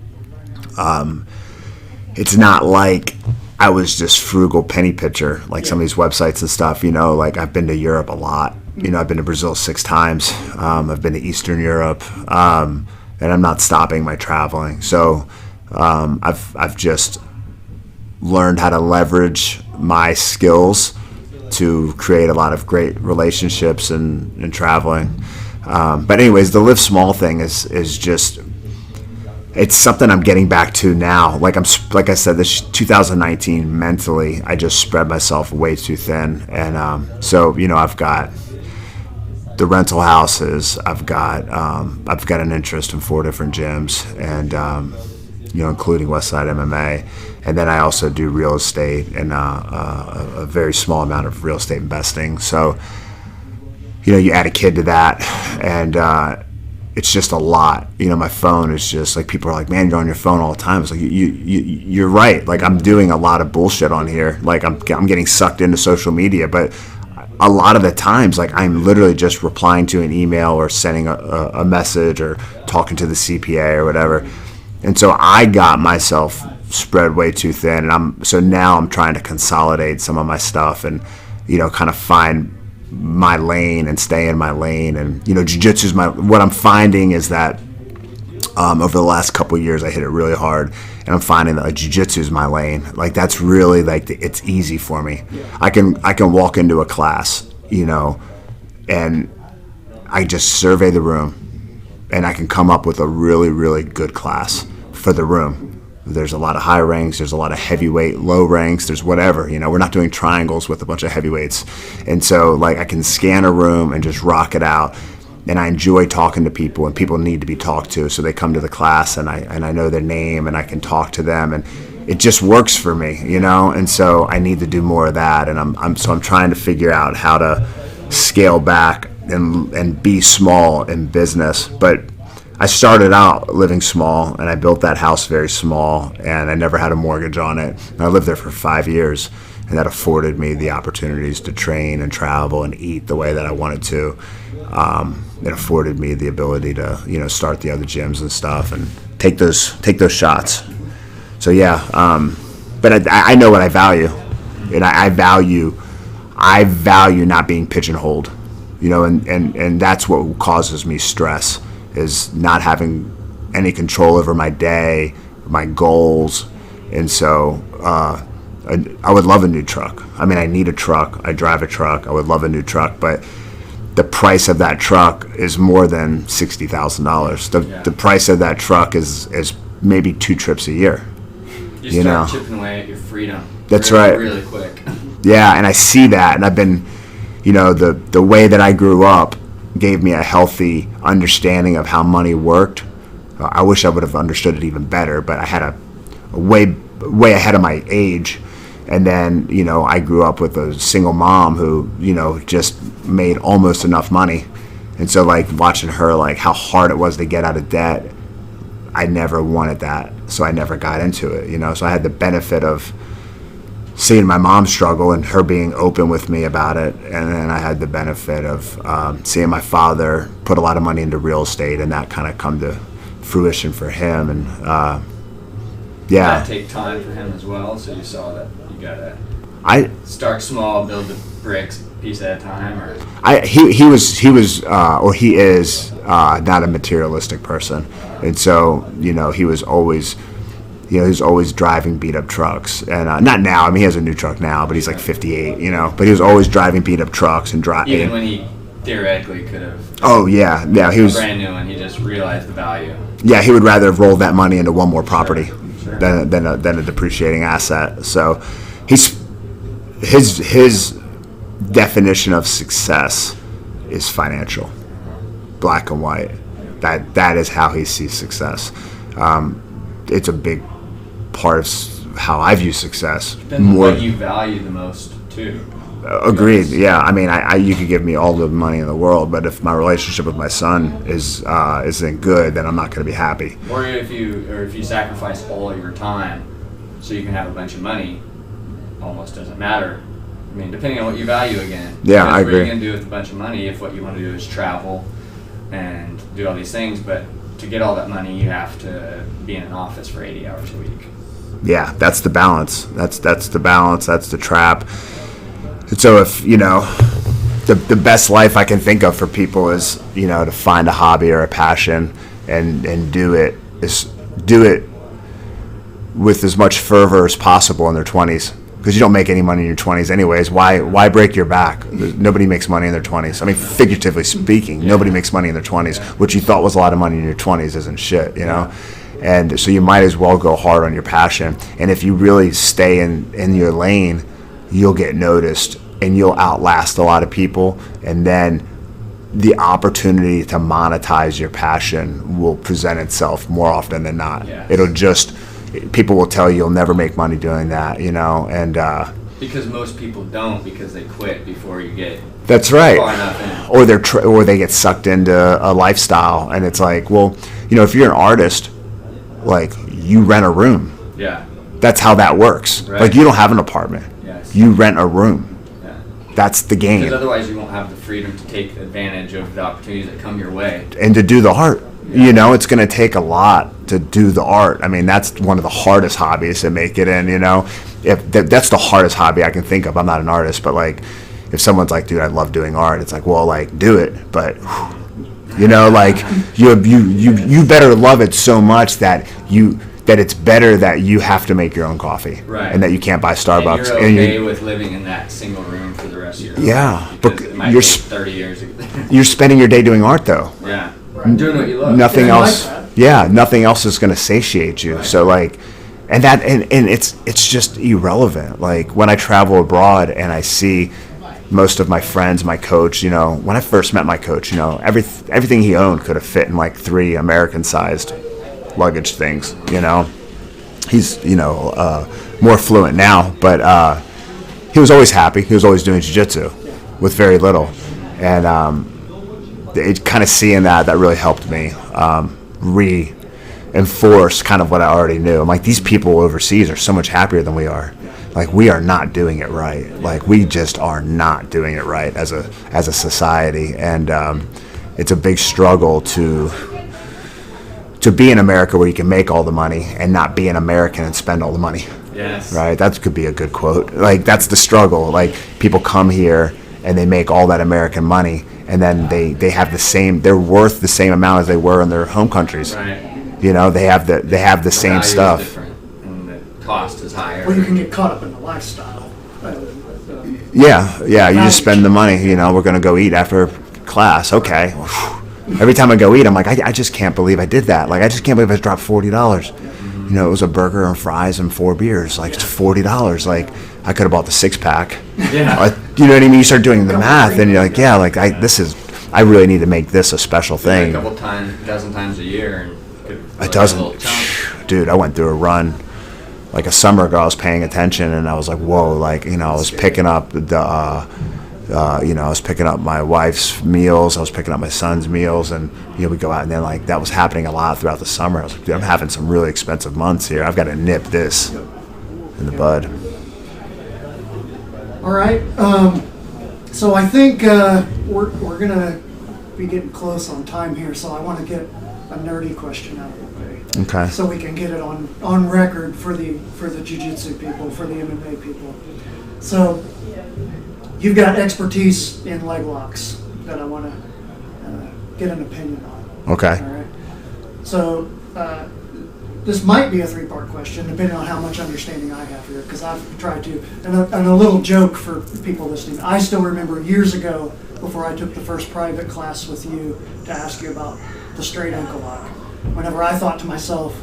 B: It's not like I was just frugal penny pitcher like some of these websites and stuff, you know. Like, I've been to Europe a lot. You know, I've been to Brazil 6 times. I've been to Eastern Europe, and I'm not stopping my traveling. So I've just learned how to leverage my skills to create a lot of great relationships and traveling. But anyways, the live small thing is just. It's something I'm getting back to now. Like I said, this 2019 mentally, I just spread myself way too thin, and so you know, I've got the rental houses. I've got an interest in 4 different gyms, and you know, including Westside MMA, and then I also do real estate and a very small amount of real estate investing. So you know, you add a kid to that, and it's just a lot. You know, my phone is just like, people are like, man, you're on your phone all the time. It's like, you're right. Like, I'm doing a lot of bullshit on here. Like, I'm getting sucked into social media, but a lot of the times, like, I'm literally just replying to an email or sending a message or talking to the CPA or whatever. And so I got myself spread way too thin. And so now I'm trying to consolidate some of my stuff and, you know, kind of find my lane and stay in my lane. And you know, jiu-jitsu is what I'm finding is that over the last couple of years I hit it really hard, and I'm finding that jiu-jitsu is my lane. Like, that's really like it's easy for me. I can walk into a class, you know, and I just survey the room, and I can come up with a really, really good class for the room. There's a lot of high ranks, there's a lot of heavyweight, low ranks, there's whatever, you know. We're not doing triangles with a bunch of heavyweights. And so, like, I can scan a room and just rock it out. And I enjoy talking to people, and people need to be talked to. So they come to the class, and I know their name, and I can talk to them, and it just works for me, you know. And so I need to do more of that. And I'm trying to figure out how to scale back and be small in business. But I started out living small, and I built that house very small, and I never had a mortgage on it. And I lived there for 5 years, and that afforded me the opportunities to train and travel and eat the way that I wanted to. It afforded me the ability to, you know, start the other gyms and stuff and take those shots. So yeah, but I know what I value, and I value not being pigeonholed, you know, and that's what causes me stress, is not having any control over my day, my goals. And so I would love a new truck. I mean, I need a truck. I drive a truck. I would love a new truck, but the price of that truck is more than $60,000. The price of that truck is maybe 2 trips a year.
C: You start chipping away at your freedom.
B: That's right.
C: Really quick.
B: Yeah, and I see that, and I've been, you know, the way that I grew up gave me a healthy understanding of how money worked. I wish I would have understood it even better, but I had a way ahead of my age, And then, you know, I grew up with a single mom who, you know, just made almost enough money. And so, like, watching her, like, how hard it was to get out of debt, I never wanted that. So I never got into it, you know. So I had the benefit of seeing my mom struggle and her being open with me about it. And then I had the benefit of seeing my father put a lot of money into real estate, and that kind of come to fruition for him. And,
C: Did that take time for him as well? So you saw that you gotta start small, build the bricks piece at a time, or
B: he is not a materialistic person, and so, you know, he was always driving beat up trucks, and not now. I mean, he has a new truck now, but he's like 58, you know. But he was always driving beat up trucks and driving.
C: Even when he theoretically could have.
B: Oh yeah, he was
C: brand new, and he just realized the value.
B: Yeah, he would rather have rolled that money into one more property.
C: Sure.
B: Than a depreciating asset. So his definition of success is financial, black and white. That is how he sees success. It's a big part of how I view success.
C: Depends on what you value the most too.
B: Agreed. Yeah. I mean, you could give me all the money in the world, but if my relationship with my son isn't good, then I'm not going to be happy.
C: Or if you sacrifice all of your time so you can have a bunch of money, almost doesn't matter. I mean, depending on what you value again.
B: Yeah, I agree.
C: What are you going to do with a bunch of money if what you want to do is travel and do all these things? But to get all that money, you have to be in an office for 80 hours a week.
B: Yeah, that's the balance. That's the balance. That's the trap. And so if, you know, the best life I can think of for people is, you know, to find a hobby or a passion and do it with as much fervor as possible in their 20s, because you don't make any money in your 20s anyways. Why break your back? Nobody makes money in their 20s. I mean, figuratively speaking, nobody makes money in their 20s. What you thought was a lot of money in your 20s isn't shit, you know? And so you might as well go hard on your passion. And if you really stay in your lane, you'll get noticed and you'll outlast a lot of people, and then the opportunity to monetize your passion will present itself more often than not.
C: Yes.
B: People will tell you'll never make money doing that, you know, and
C: because most people don't, because they quit before you get
B: that's right,
C: far enough in.
B: or they get sucked into a lifestyle, and it's like, well, you know, if you're an artist, like, you rent a room.
C: Yeah.
B: That's how that works.
C: Right.
B: Like, you don't have an apartment.
C: Yes.
B: You rent a room.
C: Yeah.
B: That's the game.
C: Because otherwise you won't have the freedom to take advantage of the opportunities that come your way.
B: And to do the art. Yeah. You know, it's going to take a lot to do the art. I mean, that's one of the hardest hobbies to make it in, you know. That's the hardest hobby I can think of. I'm not an artist, but, like, if someone's like, dude, I love doing art, it's like, well, like, do it. But, you know, like, you better love it so much that it's better that you have to make your own coffee,
C: right,
B: and that you can't buy Starbucks.
C: And you're okay with living in that single room for the rest of your life.
B: Yeah,
C: but you're 30 years.
B: You're spending your day doing art, though.
C: Yeah, right. Doing what you love.
B: Nothing else.
A: Like
B: yeah, nothing else is going to satiate you. Right. So, like, and it's just irrelevant. Like, when I travel abroad and I see most of my friends, my coach, you know, when I first met my coach, you know, everything he owned could have fit in like 3 American-sized luggage things, you know. He's, you know, more fluent now, but he was always happy. He was always doing jiu-jitsu with very little, and it kind of seeing that really helped me reinforce kind of what I already knew. I'm like, these people overseas are so much happier than we are. Like, we are not doing it right. Like, we just are not doing it right as a society, and it's a big struggle to be in America where you can make all the money and not be an American and spend all the money.
C: Yes.
B: Right? That could be a good quote. Like, that's the struggle. Like, people come here and they make all that American money, and then they have they're worth the same amount as they were in their home countries.
C: Right.
B: You know, they have the same stuff.
C: Is different, and the cost is higher.
A: Well, you can get caught up in the lifestyle.
B: Yeah, you just spend the money. You know, we're going to go eat after class. Okay. Every time I go eat, I'm like, I just can't believe I did that. Like, I just can't believe I dropped $40. You know, it was a burger and fries and 4 beers. Like, it's $40. Like, I could have bought the 6-pack.
C: Yeah.
B: You know what I mean? You start doing the math, and you're like, yeah, like, I really need to make this a special thing.
C: A dozen times a year. And
B: a dozen. Dude, I went through a run like a summer ago, I was paying attention, and I was like, whoa, like, you know, I was picking up I was picking up my wife's meals, I was picking up my son's meals, and, you know, we go out, and then, like, that was happening a lot throughout the summer. I was like, dude, I'm having some really expensive months here. I've got to nip this in the bud.
A: All right. So I think we're going to be getting close on time here, so I want to get a nerdy question out of the way.
B: Okay.
A: So we can get it on record for the jiu-jitsu people, for the MMA people. So you've got expertise in leg locks that I want to get an opinion on.
B: Okay.
A: All right. So this might be a three-part question, depending on how much understanding I have here, because I've tried to. And a little joke for people listening. I still remember years ago, before I took the first private class with you, to ask you about the straight ankle lock. Whenever I thought to myself,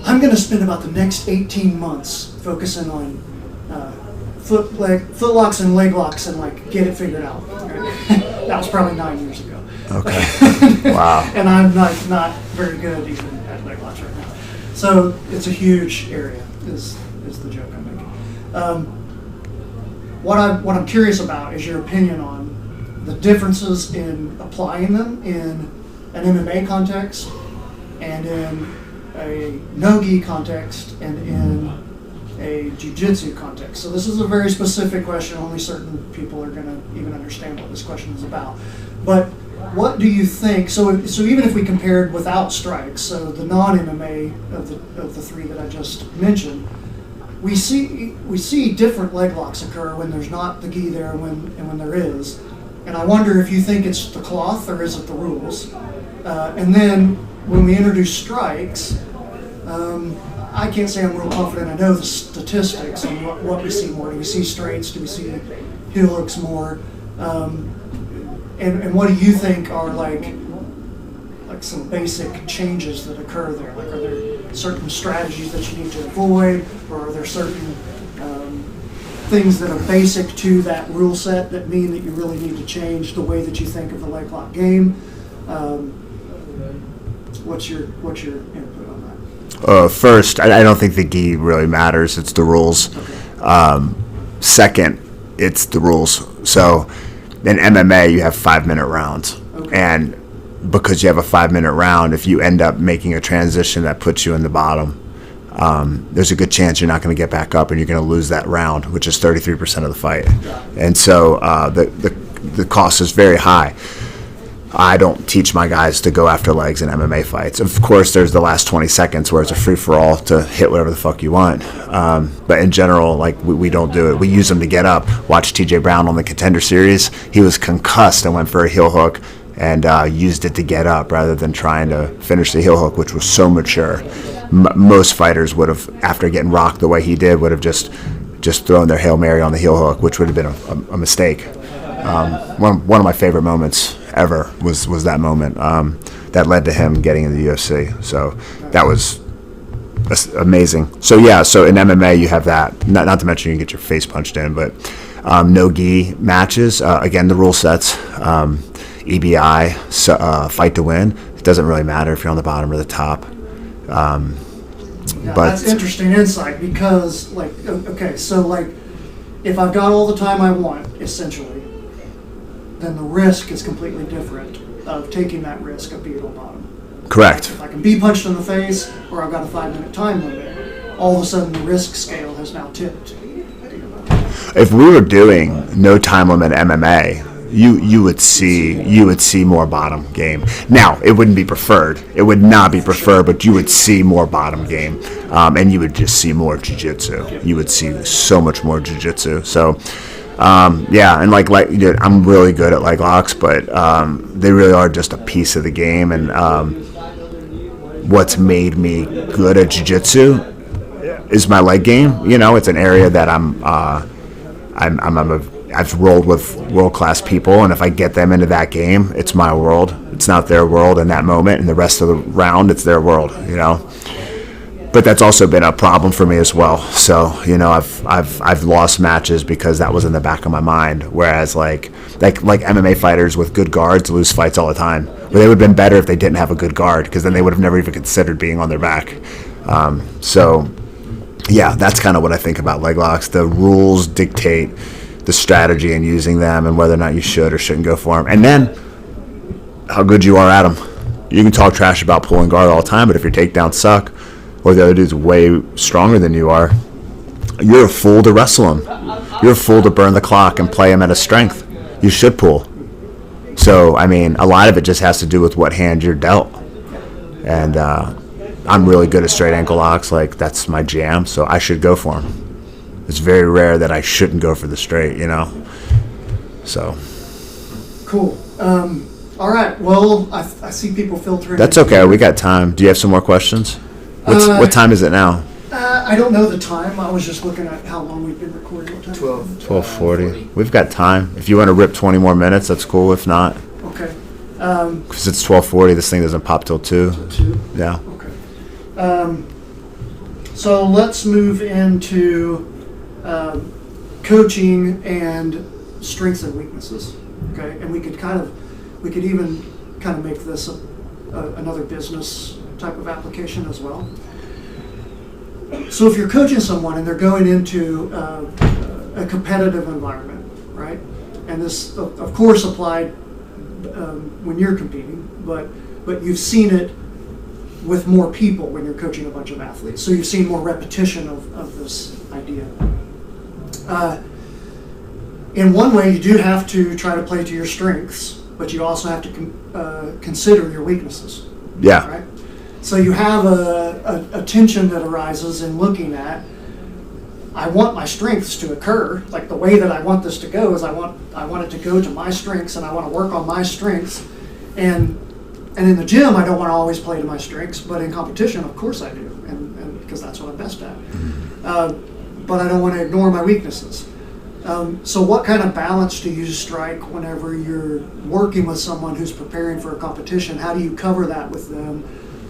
A: I'm going to spend about the next 18 months focusing on foot locks and leg locks and like get it figured out. Right? That was probably 9 years ago.
B: Okay. Wow.
A: And I'm not very good even at leg locks right now. So it's a huge area. Is the joke I'm making. What I'm curious about is your opinion on the differences in applying them in an MMA context and in a no-gi context and in a jiu-jitsu context. So this is a very specific question. Only certain people are going to even understand what this question is about. But what do you think? So even if we compared without strikes, so the non-MMA of the three that I just mentioned, we see different leg locks occur when there's not the gi there and when there is. And I wonder if you think it's the cloth or is it the rules. And then when we introduce strikes, I can't say I'm real confident. I know the statistics and what we see more. Do we see straights? Do we see heel hooks more? And what do you think are like some basic changes that occur there? Like, are there certain strategies that you need to avoid, or are there certain things that are basic to that rule set that mean that you really need to change the way that you think of the leg lock game? What's your input on that?
B: First, I don't think the gi really matters. It's the rules.
A: Okay.
B: Second, it's the rules. So in MMA, you have 5-minute rounds.
A: Okay.
B: And because you have a 5-minute round, if you end up making a transition that puts you in the bottom, there's a good chance you're not going to get back up and you're going to lose that round, which is 33% of the fight. And so the cost is very high. I don't teach my guys to go after legs in MMA fights. Of course, there's the last 20 seconds where it's a free-for-all to hit whatever the fuck you want. But in general, like, we don't do it. We use them to get up. Watch TJ Brown on the Contender Series. He was concussed and went for a heel hook and used it to get up rather than trying to finish the heel hook, which was so mature. Most fighters would have, after getting rocked the way he did, would have just thrown their Hail Mary on the heel hook, which would have been a mistake. One of my favorite moments ever was that moment that led to him getting in the UFC. So that was amazing. So yeah, so in MMA you have that. Not to mention you can get your face punched in, but no gi matches. Again, the rule sets. EBI, fight to win. It doesn't really matter if you're on the bottom or the top.
A: But that's interesting insight because, like, okay, so like, if I've got all the time I want, essentially, then the risk is completely different of taking that risk of being on bottom.
B: Correct.
A: If I can be punched in the face or I've got a 5-minute time limit, all of a sudden the risk scale has now tipped.
B: If we were doing no time limit MMA, you would see more bottom game. Now, it wouldn't be preferred. It would not be preferred, but you would see more bottom game, and you would just see more jiu-jitsu. You would see so much more jiu-jitsu. So, yeah, and like I'm really good at leg locks, but they really are just a piece of the game. And what's made me good at jiu-jitsu is my leg game. You know, it's an area that I've rolled with world-class people, and if I get them into that game, it's my world. It's not their world in that moment, and the rest of the round, it's their world, you know. But that's also been a problem for me as well. So, you know, I've lost matches because that was in the back of my mind. Whereas like MMA fighters with good guards lose fights all the time. But they would have been better if they didn't have a good guard, because then they would have never even considered being on their back. So Yeah, that's kind of what I think about leg locks. The rules dictate the strategy and using them, and whether or not you should or shouldn't go for them. And then how good you are at them. You can talk trash about pulling guard all the time, but if your takedowns suck or the other dude's way stronger than you are, you're a fool to wrestle him. You're a fool to burn the clock and play him at his strength. You should pull. So, I mean, a lot of it just has to do with what hand you're dealt. And I'm really good at straight ankle locks. Like, that's my jam, so I should go for them. It's very rare that I shouldn't go for the straight, you know? So.
A: Cool. All right. Well, I see people filtering.
B: That's okay. We got time. Do you have some more questions? What time is it now?
A: I don't know the time. I was just looking at how long we've been recording. What time?
B: 12:40. We've got time. If you want to rip 20 more minutes, that's cool. If not.
A: Okay.
B: Because it's 12:40. This thing doesn't pop till 2.
A: 2?
B: Yeah.
A: Okay. So let's move into coaching and strengths and weaknesses. Okay. And we could even kind of make this another business type of application as well. So if you're coaching someone and they're going into a competitive environment, right? And this, of course, applied when you're competing, but you've seen it with more people when you're coaching a bunch of athletes. So you've seen more repetition of this idea. In one way, you do have to try to play to your strengths, but you also have to consider your weaknesses.
B: Yeah.
A: Right? So you have a tension that arises in looking at, I want my strengths to occur. Like the way that I want this to go is I want it to go to my strengths, and I want to work on my strengths. And in the gym, I don't want to always play to my strengths, but in competition, of course I do, and because that's what I'm best at. But I don't want to ignore my weaknesses. So what kind of balance do you strike whenever you're working with someone who's preparing for a competition? How do you cover that with them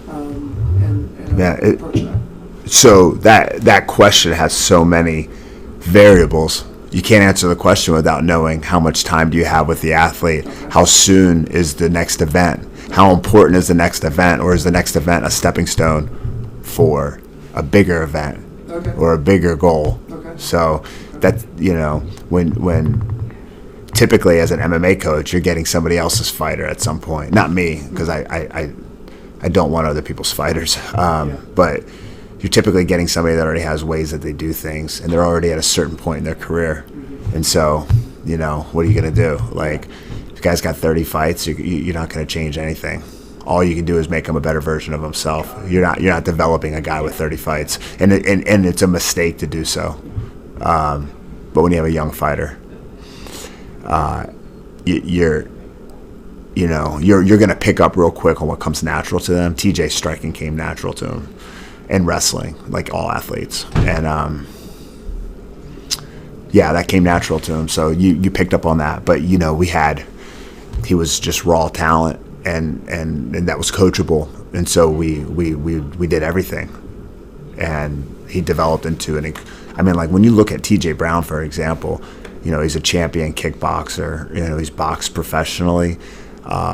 A: and approach that?
B: So that question has so many variables. You can't answer the question without knowing how much time do you have with the athlete, how soon is the next event, how important is the next event, or is the next event a stepping stone for a bigger event or a bigger goal. So that, when typically as an MMA coach, you're getting somebody else's fighter at some point. Not me, because I don't want other people's fighters. But you're typically getting somebody that already has ways that they do things, and they're already at a certain point in their career. And so, what are you going to do? Like, if the guy's got 30 fights, you're not going to change anything. All you can do is make him a better version of himself. You're not developing a guy with 30 fights, and it's a mistake to do so. But when you have a young fighter, you're going to pick up real quick on what comes natural to them. TJ striking came natural to him, and wrestling, like all athletes. And that came natural to him. So you picked up on that. But he was just raw talent, and that was coachable. And so we did everything, and he developed into when you look at TJ Brown, for example, he's a champion kickboxer. He's boxed professionally.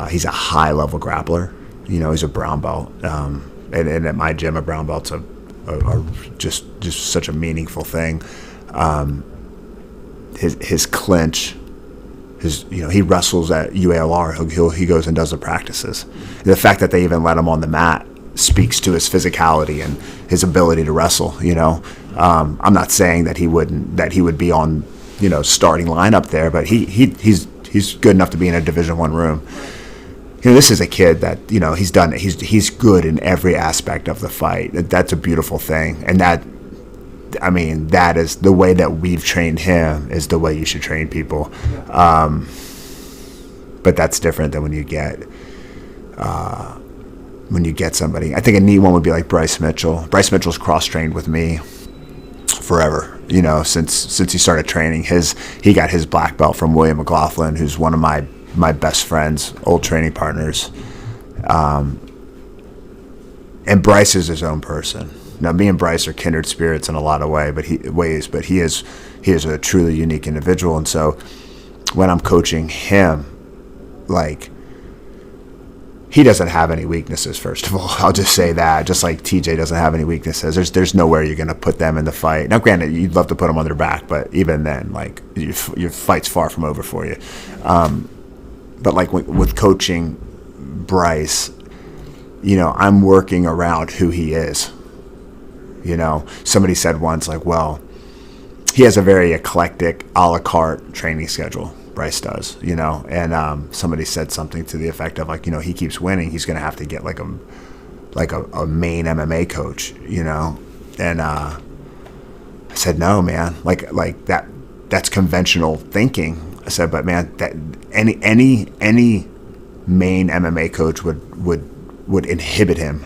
B: He's a high-level grappler. He's a brown belt. And at my gym, a brown belt's just such a meaningful thing. His clinch, he wrestles at UALR. He goes and does the practices. The fact that they even let him on the mat speaks to his physicality and his ability to wrestle. I'm not saying that he would be on starting lineup there, but he's good enough to be in a Division I room. This is a kid that he's done it. He's good in every aspect of the fight. That's a beautiful thing, and that is the way that we've trained him. Is the way you should train people. But that's different than when you get somebody. I think a neat one would be like Bryce Mitchell. Bryce Mitchell's cross-trained with me forever. Since he started training. He got his black belt from William McLaughlin, who's one of my best friends, old training partners. And Bryce is his own person. Now, me and Bryce are kindred spirits in a lot of ways, but he is a truly unique individual. And so when I'm coaching him, like, he doesn't have any weaknesses, first of all. I'll just say that. Just like TJ doesn't have any weaknesses. There's nowhere you're going to put them in the fight. Now, granted, you'd love to put them on their back, but even then, like, your fight's far from over for you. But, like, with coaching Bryce, you know, I'm working around who he is. You know, somebody said once, like, well, he has a very eclectic, a la carte training schedule. Bryce does, you know, and somebody said something to the effect of, like, you know, he keeps winning, he's going to have to get like a main MMA coach, you know, and I said, no, man, like that's conventional thinking. I said, but man, that any main MMA coach would inhibit him,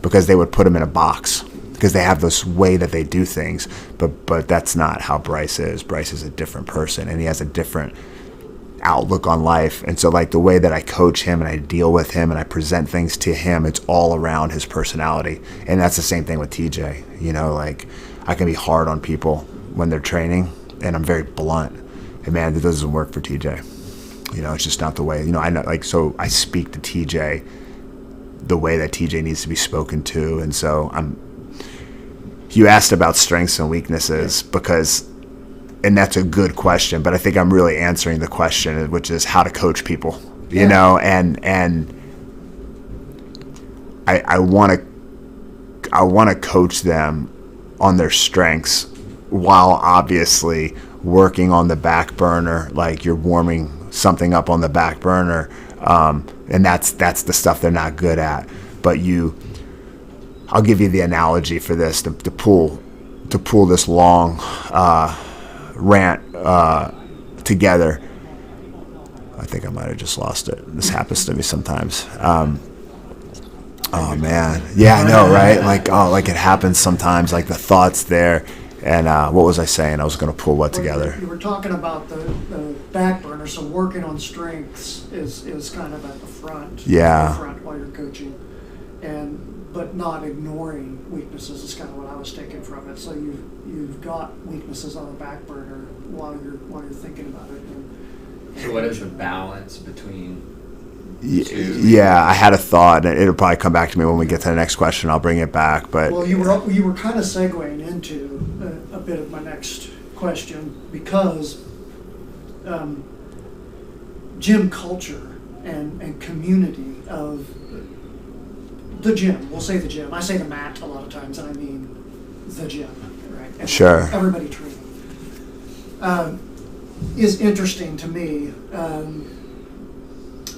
B: because they would put him in a box, because they have this way that they do things, but that's not how Bryce is. Bryce is a different person, and he has a different outlook on life. And so, like, the way that I coach him and I deal with him and I present things to him, it's all around his personality. And that's the same thing with TJ. You know, like, I can be hard on people when they're training, and I'm very blunt. And man, that doesn't work for TJ. You know, it's just not the way. You know, I know, like, so I speak to TJ the way that TJ needs to be spoken to. And so you asked about strengths and weaknesses, and that's a good question, but I think I'm really answering the question, which is how to coach people, you know, and I want to coach them on their strengths, while obviously working on the back burner, like you're warming something up on the back burner, and that's the stuff they're not good at. But I'll give you the analogy for this to pull this long rant together. I think I might have just lost it. This happens to me sometimes. Oh man, yeah, I know, right? Like it happens sometimes. Like the thoughts there, and what was I saying? I was going to pull what together?
A: You were talking about the back burner. So working on strengths is kind of at the front.
B: Yeah.
A: At the front while you're coaching, but not ignoring weaknesses is kind of what I was taking from it. So you've got weaknesses on the back burner while you're thinking about it.
C: So what is the balance between?
B: Yeah, I had a thought, and it'll probably come back to me when we get to the next question. I'll bring it back. But
A: well, you were kind of segueing into a bit of my next question, because gym culture and community of the gym. We'll say the gym. I say the mat a lot of times, and I mean the gym, right?
B: Sure.
A: Everybody training is interesting to me,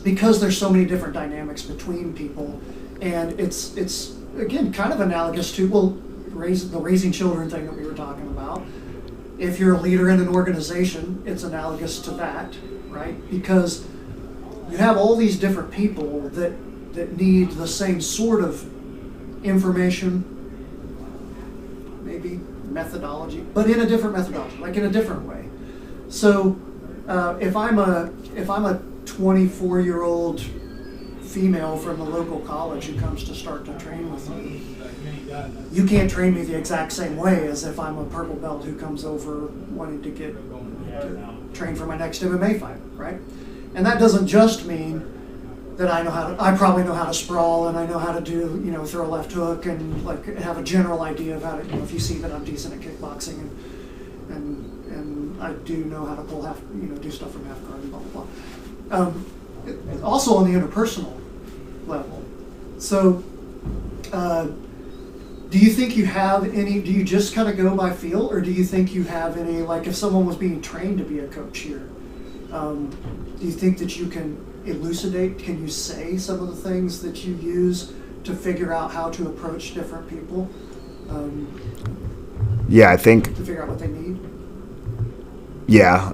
A: because there's so many different dynamics between people, and it's again kind of analogous to the raising children thing that we were talking about. If you're a leader in an organization, it's analogous to that, right? Because you have all these different people that need the same sort of information, maybe methodology, but in a different methodology, like in a different way. So if I'm a 24-year-old female from the local college who comes to start to train with me, you can't train me the exact same way as if I'm a purple belt who comes over wanting to train for my next MMA fight, right? And that doesn't just mean that I probably know how to sprawl, and I know how to do, throw a left hook, and like have a general idea of how to, if you see that I'm decent at kickboxing, and I do know how to pull half, do stuff from half guard and blah, blah, blah. Also on the interpersonal level. So, do you think you have any, do you just kind of go by feel, or do you think you have any, like if someone was being trained to be a coach here, do you think that you can elucidate, can you say some of the things that you use to figure out how to approach different people?
B: Yeah, I think
A: to figure out what they need.
B: Yeah,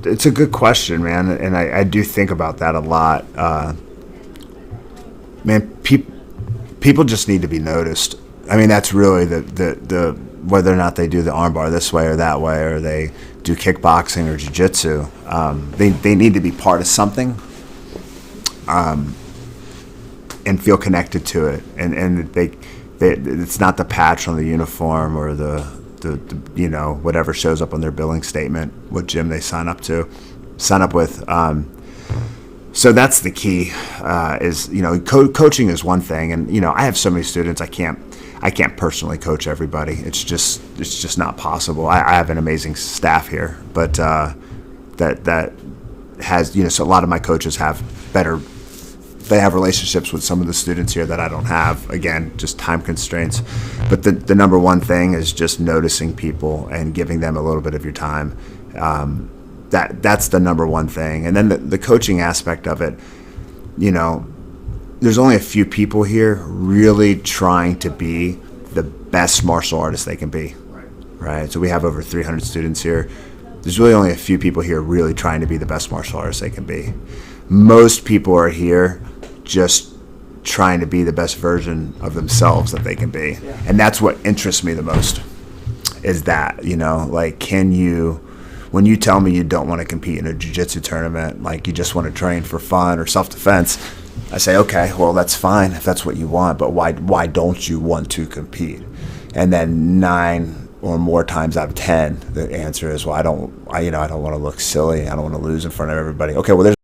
B: it's a good question, man, and I do think about that a lot. Man, people just need to be noticed. I mean, that's really the whether or not they do the armbar this way or that way, or they do kickboxing or jiu-jitsu. They need to be part of something, and feel connected to it, and they it's not the patch on the uniform or the whatever shows up on their billing statement, what gym they sign up with. So that's the key. Is coaching is one thing, and I have so many students. I can't personally coach everybody. It's just not possible. I have an amazing staff here, but that has so a lot of my coaches have better. They have relationships with some of the students here that I don't have. Again, just time constraints. But the number one thing is just noticing people and giving them a little bit of your time. That's the number one thing. And then the coaching aspect of it, there's only a few people here really trying to be the best martial artist they can be. Right? So we have over 300 students here. There's really only a few people here really trying to be the best martial artist they can be. Most people are here just trying to be the best version of themselves that they can be. Yeah. And that's what interests me the most, is that, can you, when you tell me you don't want to compete in a jiu-jitsu tournament, like you just want to train for fun or self-defense, I say, okay, well, that's fine if that's what you want, but why don't you want to compete? And then 9 or more times out of 10, the answer is, well, I don't want to look silly. I don't want to lose in front of everybody. Okay, well, there's